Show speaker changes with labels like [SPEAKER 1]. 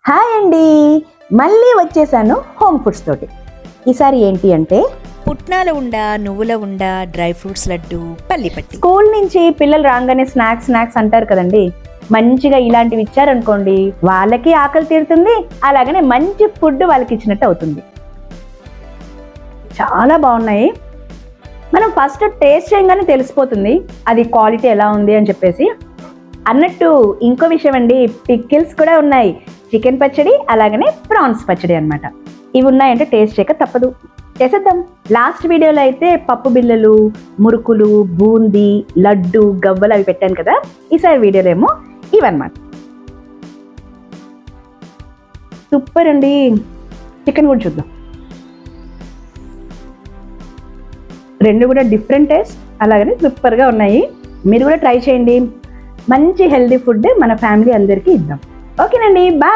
[SPEAKER 1] Hi అండి, మళ్ళీ వచ్చేసాను హోమ్ ఫుడ్స్ తోటి. ఈసారి ఏంటి అంటే
[SPEAKER 2] పుట్నాల ఉండ, నువ్వుల ఉండ, dry fruits laddu, pallipatti.
[SPEAKER 1] School నుంచి పిల్లలు రాగానే స్నాక్స్ అంటారు కదండి. మంచిగా ఇలాంటివి ఇచ్చారనుకోండి, వాళ్ళకి ఆకలి తీరుతుంది, అలాగనే మంచి ఫుడ్ వాళ్ళకి ఇచ్చినట్టు అవుతుంది. చాలా బాగున్నాయి. మనం ఫస్ట్ టేస్ట్ చేయగానే తెలిసిపోతుంది అది క్వాలిటీ ఎలా ఉంది అని చెప్పేసి. అన్నట్టు ఇంకో విషయం అండి, పికిల్స్ కూడా ఉన్నాయి. చికెన్ పచ్చడి, అలాగనే ప్రాన్స్ పచ్చడి అన్నమాట. ఇవి ఉన్నాయంటే టేస్ట్ చేయక తప్పదు, చేసేద్దాం. లాస్ట్ వీడియోలో అయితే పప్పు బిళ్ళలు, మురుకులు, బూందీ, లడ్డు, గవ్వలు అవి పెట్టాను కదా. ఈసారి వీడియోలో ఏమో ఇవన్నమాట. సూపర్ అండి. చికెన్ కూడా చూద్దాం. రెండు కూడా డిఫరెంట్ టేస్ట్, అలాగనే సూపర్గా ఉన్నాయి. మీరు కూడా ట్రై చేయండి. మంచి హెల్దీ ఫుడ్ మన ఫ్యామిలీ అందరికీ ఇద్దాం. ఓకేనండి, బాయ్.